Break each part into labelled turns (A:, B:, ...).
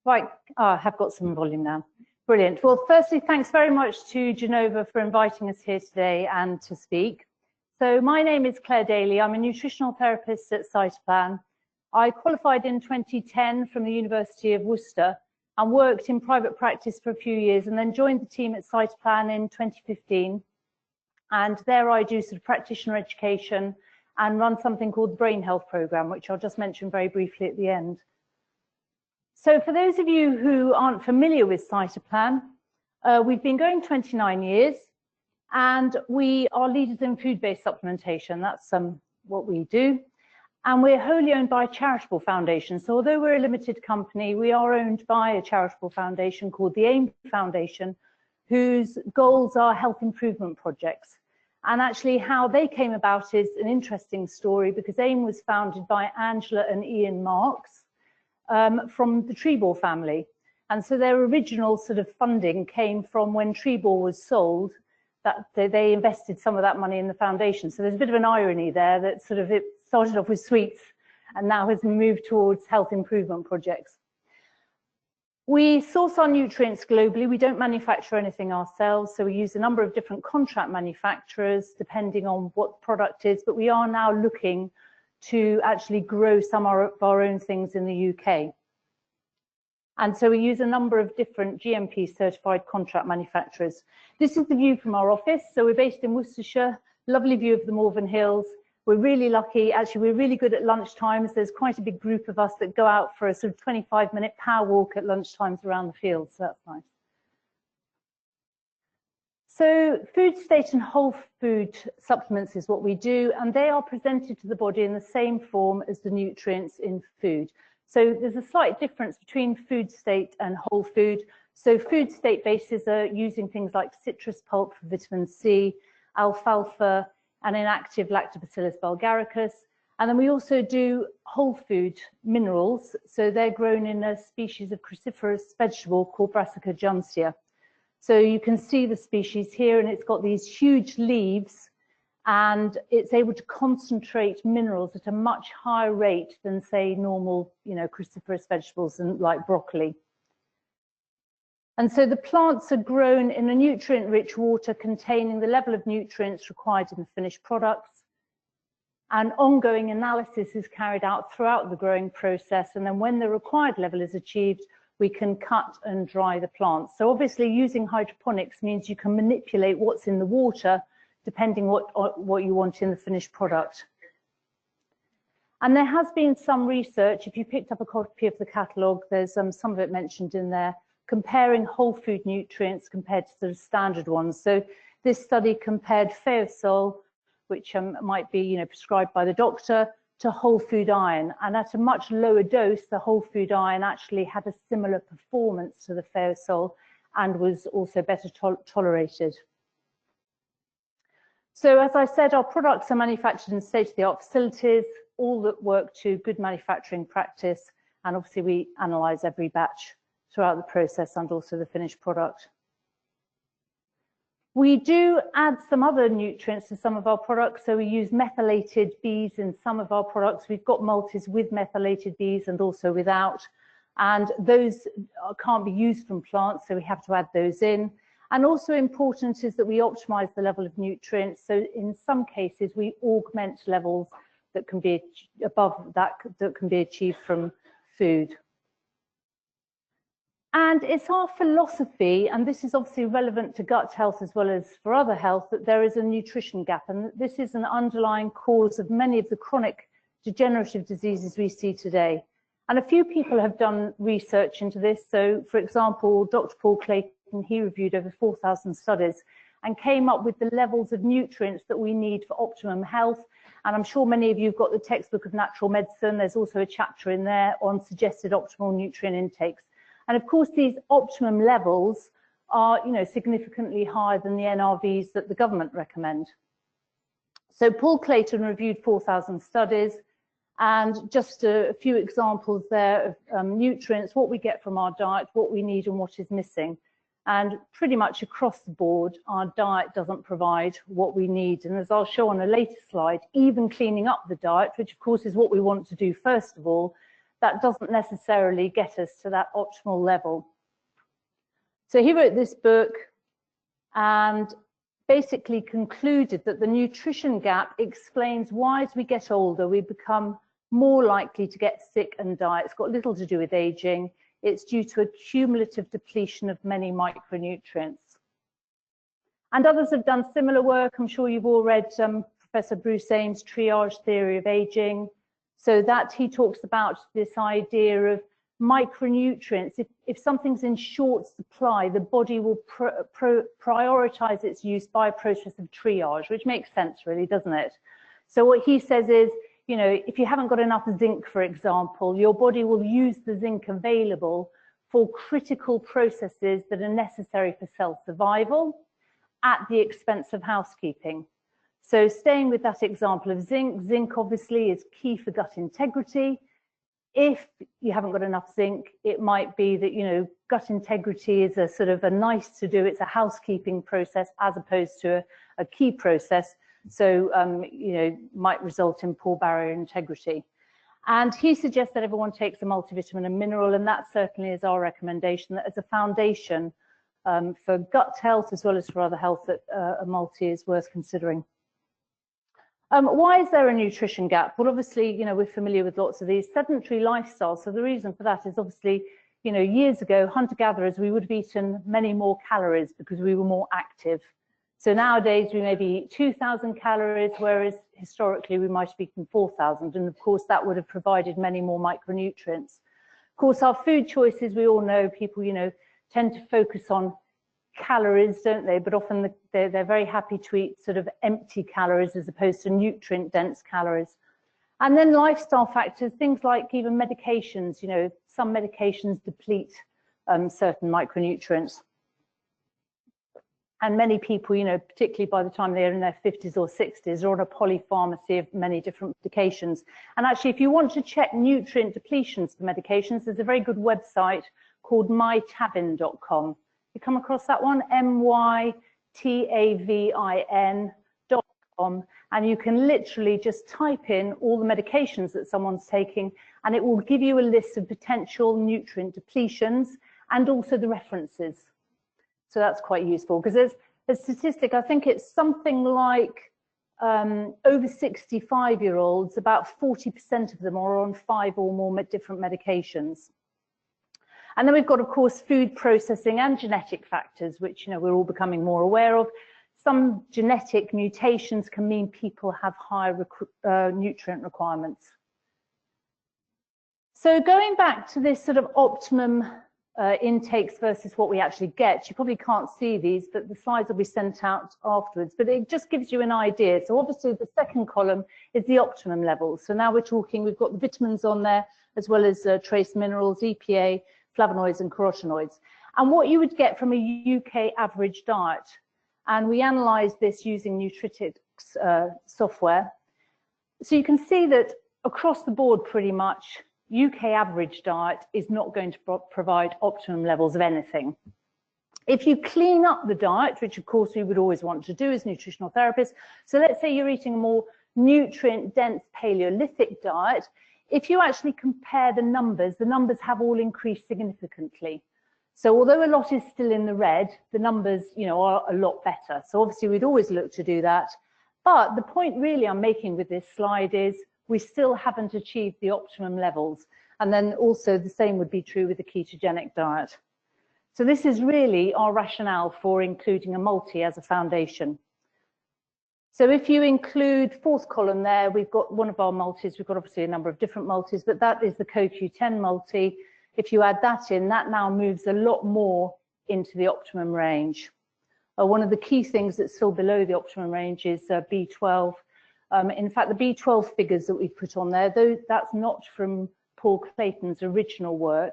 A: Right, I have got some volume now. Brilliant. Well, firstly, thanks very much to Genova for inviting us here today and to speak. So my name is Claire Daly. I'm a nutritional therapist at Cytoplan. I qualified in 2010 from the University of Worcester and worked in private practice for a few years and then joined the team at Cytoplan in 2015. And there I do sort of practitioner education and run something called the Brain Health Programme, which I'll just mention very briefly at the end. So for those of you who aren't familiar with Cytoplan, we've been going 29 years and we are leaders in food-based supplementation. That's what we do. And we're wholly owned by a charitable foundation. So although we're a limited company, we are owned by a charitable foundation called the Ames Foundation, whose goals are health improvement projects. And actually how they came about is an interesting story because Ames was founded by Angela and Ian Marks from the Triage family. And so their original sort of funding came from when Triage was sold, that they invested some of that money in the foundation. So there's a bit of an irony there that sort of it started off with sweets and now has moved towards health improvement projects. We source our nutrients globally. We don't manufacture anything ourselves, so we use a number of different contract manufacturers depending on what the product is, but we are now looking to actually grow some of our own things in the UK. And so we use a number of different GMP certified contract manufacturers. This is the view from our office. So we're based in Worcestershire, lovely view of the Malvern Hills. We're really lucky. Actually, we're really good at lunchtimes. There's quite a big group of us that go out for a sort of 25-minute power walk at lunchtimes around the field. So that's nice. So food state and whole food supplements is what we do, and they are presented to the body in the same form as the nutrients in food. So there's a slight difference between food state and whole food. So food state bases are using things like citrus pulp for vitamin C, alfalfa, and inactive lactobacillus bulgaricus. And then we also do whole food minerals. So they're grown in a species of cruciferous vegetable called Brassica juncea. So you can see the species here, and it's got these huge leaves, and it's able to concentrate minerals at a much higher rate than, say, normal, cruciferous vegetables and like broccoli. And so the plants are grown in a nutrient-rich water containing the level of nutrients required in the finished products. And ongoing analysis is carried out throughout the growing process, and then when the required level is achieved, we can cut and dry the plants. So obviously using hydroponics means you can manipulate what's in the water depending what you want in the finished product. And there has been some research, if you picked up a copy of the catalogue, there's some of it mentioned in there, comparing whole food nutrients compared to the standard ones. So this study compared Feosol, which might be prescribed by the doctor, to whole food iron, and at a much lower dose the whole food iron actually had a similar performance to the Feosol and was also better tolerated. So as I said, our products are manufactured in state-of-the-art facilities, all that work to good manufacturing practice, and obviously we analyze every batch throughout the process and also the finished product. We do add some other nutrients to some of our products. So we use methylated bees in some of our products. We've got multis with methylated bees and also without. And those can't be used from plants, so we have to add those in. And also important is that we optimize the level of nutrients. So in some cases, we augment levels that can be above that can be achieved from food. And it's our philosophy, and this is obviously relevant to gut health as well as for other health, that there is a nutrition gap. And this is an underlying cause of many of the chronic degenerative diseases we see today. And a few people have done research into this. So, for example, Dr. Paul Clayton, he reviewed over 4,000 studies and came up with the levels of nutrients that we need for optimum health. And I'm sure many of you have got the textbook of natural medicine. There's also a chapter in there on suggested optimal nutrient intakes. And of course, these optimum levels are, significantly higher than the NRVs that the government recommend. So Paul Clayton reviewed 4,000 studies, and just a few examples there of nutrients, what we get from our diet, what we need and what is missing. And pretty much across the board, our diet doesn't provide what we need. And as I'll show on a later slide, even cleaning up the diet, which of course is what we want to do first of all, that doesn't necessarily get us to that optimal level. So he wrote this book and basically concluded that the nutrition gap explains why as we get older we become more likely to get sick and die. It's got little to do with aging. It's due to a cumulative depletion of many micronutrients. And others have done similar work. I'm sure you've all read Professor Bruce Ames' Triage theory of aging. So that he talks about this idea of micronutrients. If something's in short supply, the body will prioritize its use by a process of triage, which makes sense really, doesn't it? So what he says is, you know, if you haven't got enough zinc, for example, your body will use the zinc available for critical processes that are necessary for cell survival at the expense of housekeeping. So staying with that example of zinc, zinc obviously is key for gut integrity. If you haven't got enough zinc, it might be that, you know, gut integrity is a sort of a nice to do, it's a housekeeping process as opposed to a key process. So, you know, might result in poor barrier integrity. And he suggests that everyone takes a multivitamin and mineral, and that certainly is our recommendation, that as a foundation for gut health as well as for other health, that a multi is worth considering. Why is there a nutrition gap? Well, obviously, you know, we're familiar with lots of these sedentary lifestyles. So the reason for that is obviously, you know, years ago, hunter-gatherers, we would have eaten many more calories because we were more active. So nowadays we maybe eat 2,000 calories, whereas historically we might have eaten 4,000. And of course, that would have provided many more micronutrients. Of course, our food choices, we all know people, you know, tend to focus on calories, don't they? But often they're very happy to eat sort of empty calories as opposed to nutrient-dense calories. And then lifestyle factors, things like even medications, you know, some medications deplete certain micronutrients. And many people, you know, particularly by the time they're in their 50s or 60s, are on a polypharmacy of many different medications. And actually, if you want to check nutrient depletions for medications, there's a very good website called mytavin.com. You come across that one, mytavin.com, and you can literally just type in all the medications that someone's taking, and it will give you a list of potential nutrient depletions and also the references. So that's quite useful because there's a statistic, I think it's something like over 65-year-olds, about 40% of them are on 5 or more different medications. And then we've got, of course, food processing and genetic factors, which, you know, we're all becoming more aware of. Some genetic mutations can mean people have higher nutrient requirements. So going back to this sort of optimum intakes versus what we actually get, you probably can't see these, but the slides will be sent out afterwards, but it just gives you an idea. So obviously the second column is the optimum level. So now we're talking, we've got the vitamins on there, as well as trace minerals, EPA, flavonoids and carotenoids. And what you would get from a UK average diet. And we analysed this using Nutritics software. So you can see that across the board pretty much, UK average diet is not going to provide optimum levels of anything. If you clean up the diet, which of course we would always want to do as nutritional therapists, so let's say you're eating a more nutrient-dense Paleolithic diet, if you actually compare the numbers have all increased significantly. So although a lot is still in the red, the numbers, you know, are a lot better. So obviously we'd always look to do that. But the point really I'm making with this slide is we still haven't achieved the optimum levels. And then also the same would be true with the ketogenic diet. So this is really our rationale for including a multi as a foundation. So if you include fourth column there, we've got one of our multis, we've got obviously a number of different multis, but that is the CoQ10 Multi. If you add that in, that now moves a lot more into the optimum range. One of the key things that's still below the optimum range is B12. In fact, the B12 figures that we've put on there, that's not from Paul Clayton's original work.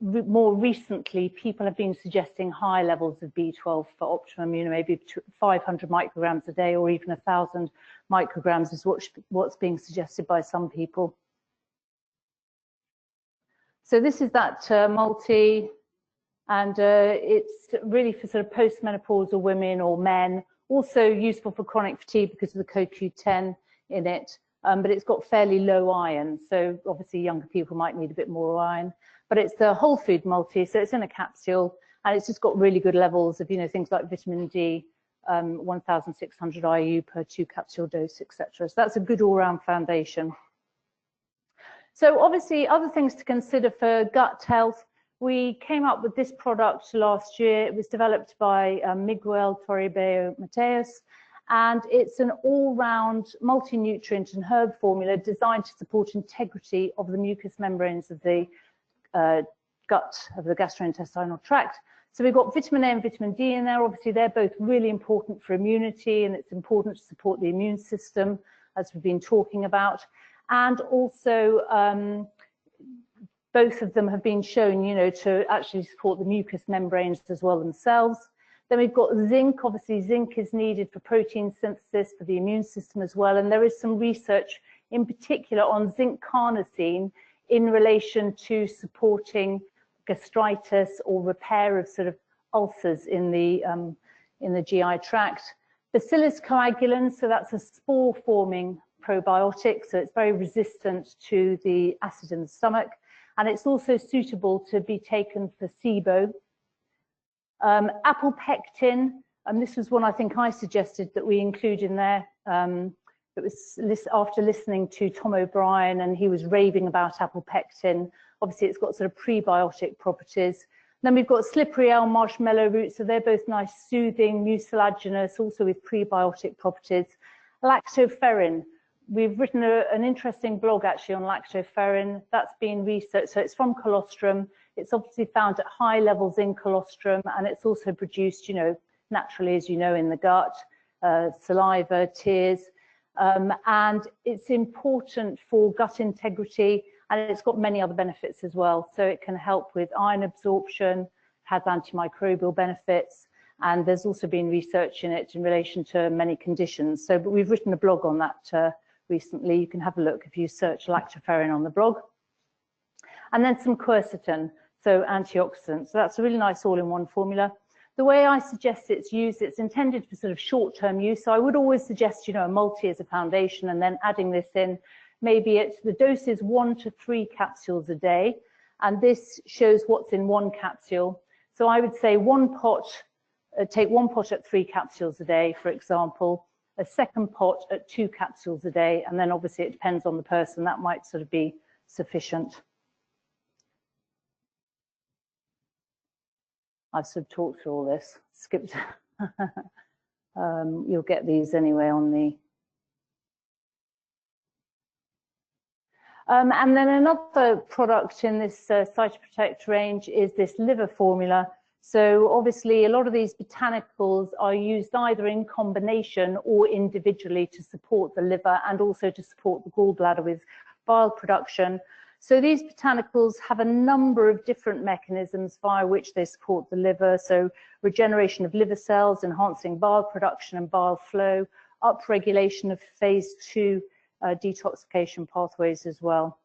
A: More recently, people have been suggesting high levels of B12 for optimum, you know, maybe 500 micrograms a day or even 1,000 micrograms is what's being suggested by some people. So this is that multi, and it's really for sort of postmenopausal women or men, also useful for chronic fatigue because of the CoQ10 in it, but it's got fairly low iron. So obviously younger people might need a bit more iron. But it's the Wholefood Multi, so it's in a capsule, and it's just got really good levels of, things like vitamin D, 1,600 IU per 2 capsule dose, etc. So that's a good all-round foundation. So obviously other things to consider for gut health. We came up with this product last year. It was developed by Miguel Toribio Mateus, and it's an all-round multi-nutrient and herb formula designed to support integrity of the mucous membranes of the gut of the gastrointestinal tract. So we've got vitamin A and vitamin D in there. Obviously, they're both really important for immunity, and it's important to support the immune system, as we've been talking about. And also, both of them have been shown, to actually support the mucous membranes as well themselves. Then we've got zinc. Obviously, zinc is needed for protein synthesis for the immune system as well. And there is some research in particular on zinc carnosine in relation to supporting gastritis or repair of sort of ulcers in the GI tract. Bacillus coagulans, so that's a spore-forming probiotic, so it's very resistant to the acid in the stomach, and it's also suitable to be taken for SIBO. Apple pectin, and this was one I think I suggested that we include in there. It was after listening to Tom O'Brien, and he was raving about apple pectin. Obviously, it's got sort of prebiotic properties. Then we've got slippery elm, marshmallow root, so they're both nice, soothing, mucilaginous, also with prebiotic properties. Lactoferrin. We've written an interesting blog actually on lactoferrin. That's been researched, so it's from colostrum. It's obviously found at high levels in colostrum, and it's also produced, naturally, as you know, in the gut, saliva, tears. And it's important for gut integrity, and it's got many other benefits as well. So it can help with iron absorption, has antimicrobial benefits, and there's also been research in it in relation to many conditions. So, but we've written a blog on that recently. You can have a look if you search lactoferrin on the blog. And then some quercetin, so antioxidants. So that's a really nice all-in-one formula. The way I suggest it's used, it's intended for sort of short-term use. So I would always suggest, a multi as a foundation, and then adding this in. Maybe the dose is 1 to 3 capsules a day, and this shows what's in 1 capsule. So I would say take 1 pot at 3 capsules a day, for example, a second pot at 2 capsules a day, and then obviously it depends on the person. That might sort of be sufficient. I've sort of talked through all this, skipped. You'll get these anyway on the. And then another product in this Cytoprotect range is this liver formula. So obviously a lot of these botanicals are used either in combination or individually to support the liver and also to support the gallbladder with bile production. So these botanicals have a number of different mechanisms via which they support the liver. So regeneration of liver cells, enhancing bile production and bile flow, upregulation of phase 2 detoxification pathways as well.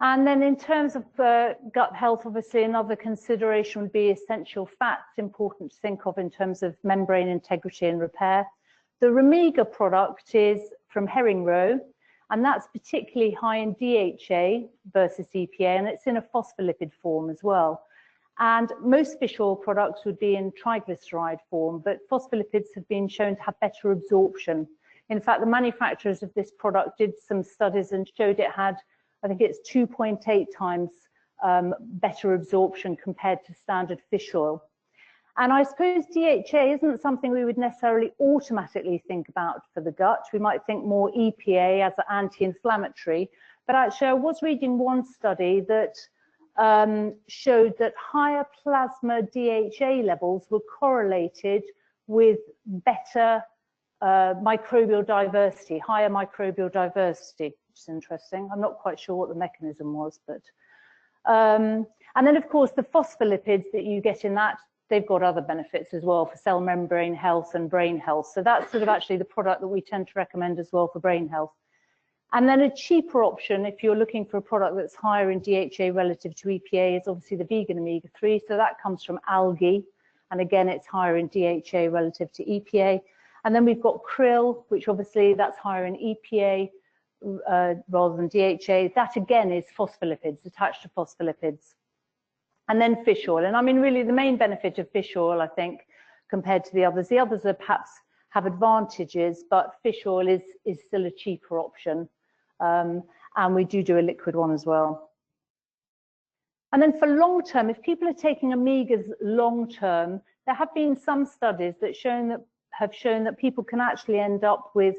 A: And then in terms of gut health, obviously another consideration would be essential fats, important to think of in terms of membrane integrity and repair. The Remiga product is from herring roe, and that's particularly high in DHA versus EPA, and it's in a phospholipid form as well. And most fish oil products would be in triglyceride form, but phospholipids have been shown to have better absorption. In fact, the manufacturers of this product did some studies and showed it had, I think it's 2.8 times better absorption compared to standard fish oil. And I suppose DHA isn't something we would necessarily automatically think about for the gut. We might think more EPA as an anti-inflammatory, but actually I was reading one study that showed that higher plasma DHA levels were correlated with better microbial diversity, higher microbial diversity, which is interesting. I'm not quite sure what the mechanism was, but and then of course the phospholipids that you get in that, they've got other benefits as well for cell membrane health and brain health. So that's sort of actually the product that we tend to recommend as well for brain health. And then a cheaper option, if you're looking for a product that's higher in DHA relative to EPA, is obviously the vegan omega-3. So that comes from algae. And again, it's higher in DHA relative to EPA. And then we've got krill, which obviously that's higher in EPA rather than DHA. That again is phospholipids, attached to phospholipids. And then fish oil. And I mean, really the main benefit of fish oil, I think, compared to the others are perhaps have advantages, but fish oil is still a cheaper option. And we do a liquid one as well. And then for long term, if people are taking omegas long term, there have been some studies that have shown that people can actually end up with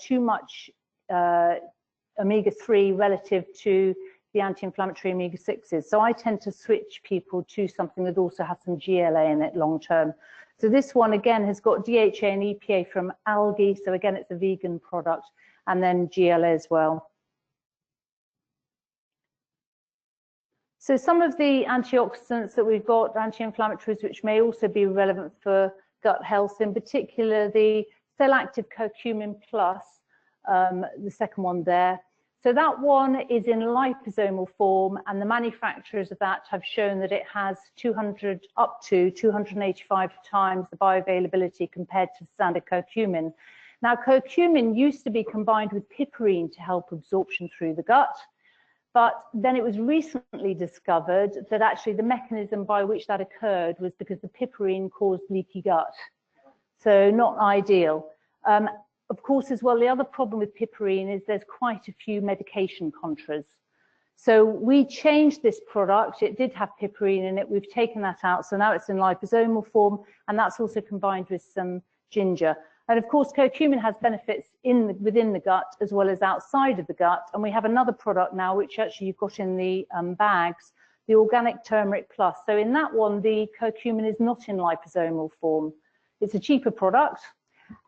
A: too much omega-3 relative to the anti-inflammatory omega-6s. So I tend to switch people to something that also has some GLA in it long term. So this one again has got DHA and EPA from algae. So again, it's a vegan product, and then GLA as well. So some of the antioxidants that we've got, anti-inflammatories, which may also be relevant for gut health, in particular the cell-active CoQ10 Plus, the second one there. So that one is in liposomal form, and the manufacturers of that have shown that it has up to 285 times the bioavailability compared to standard curcumin. Now, curcumin used to be combined with piperine to help absorption through the gut, but then it was recently discovered that actually the mechanism by which that occurred was because the piperine caused leaky gut. So not ideal. Of course, as well, the other problem with piperine is there's quite a few medication contras. So we changed this product. It did have piperine in it. We've taken that out. So now it's in liposomal form, and that's also combined with some ginger. And of course, curcumin has benefits within the gut as well as outside of the gut. And we have another product now, which actually you've got in the bags, the Organic Turmeric Plus. So in that one, the curcumin is not in liposomal form. It's a cheaper product.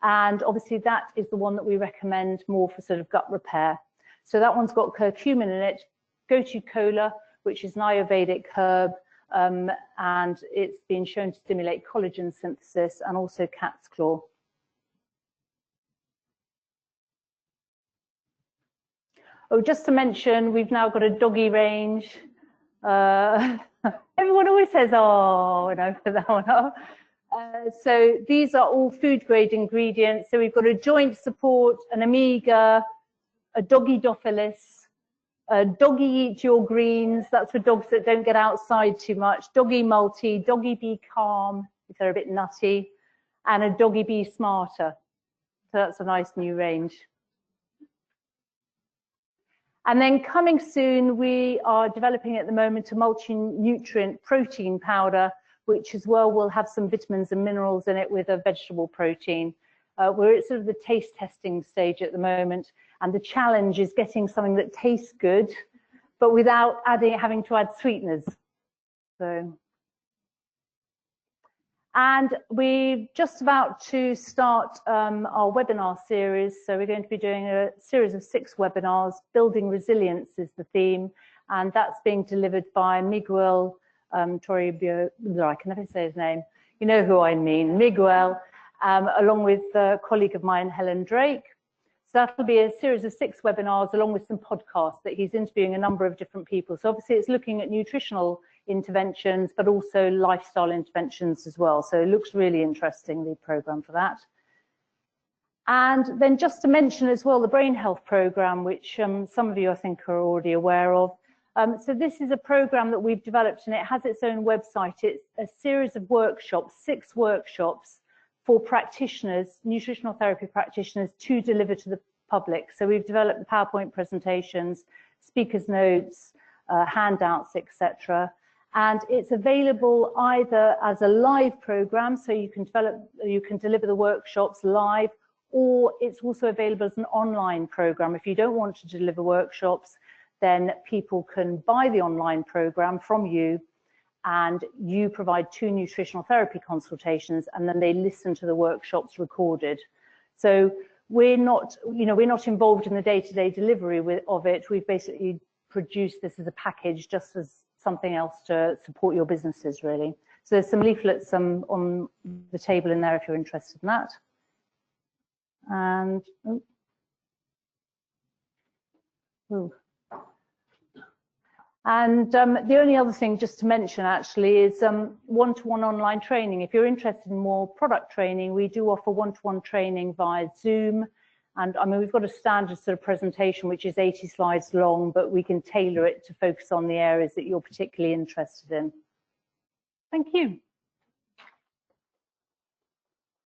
A: And obviously that is the one that we recommend more for sort of gut repair. So that one's got curcumin in it, gotu kola, which is an Ayurvedic herb, and it's been shown to stimulate collagen synthesis, and also cat's claw. Oh, just to mention, we've now got a doggy range. Everyone always says, oh, no, for that one. So these are all food grade ingredients. So we've got a joint support, an omega, a doggy Dophilis, a doggy eat your greens. That's for dogs that don't get outside too much. Doggy multi, doggy be calm if they're a bit nutty, and a doggy be smarter. So that's a nice new range. And then coming soon, we are developing at the moment a multi-nutrient protein powder, which as well will have some vitamins and minerals in it with a vegetable protein. We're at sort of the taste testing stage at the moment, and the challenge is getting something that tastes good, but without having to add sweeteners. So, and we're just about to start our webinar series. So we're going to be doing a series of 6 webinars. Building resilience is the theme, and that's being delivered by Miguel Toribio. I can never say his name. You know who I mean, Miguel, along with a colleague of mine, Helen Drake. So that'll be a series of 6 webinars along with some podcasts that he's interviewing a number of different people. So obviously it's looking at nutritional interventions, but also lifestyle interventions as well. So it looks really interesting, the program for that. And then just to mention as well, the brain health program, which some of you I think are already aware of. So this is a program that we've developed, and it has its own website. It's a series of workshops, 6 workshops for practitioners, nutritional therapy practitioners, to deliver to the public. So we've developed the PowerPoint presentations, speakers notes, handouts, etc. And it's available either as a live program, so you can deliver the workshops live, or it's also available as an online program. If you don't want to deliver workshops, then people can buy the online program from you, and you provide 2 nutritional therapy consultations, and then they listen to the workshops recorded. So we're not involved in the day-to-day delivery of it. We've basically produced this as a package, just as something else to support your businesses, really. So there's some leaflets on the table in there if you're interested in that. And And the only other thing just to mention actually is one-to-one online training. If you're interested in more product training, we do offer one-to-one training via Zoom. And I mean, we've got a standard sort of presentation, which is 80 slides long, but we can tailor it to focus on the areas that you're particularly interested in. Thank you.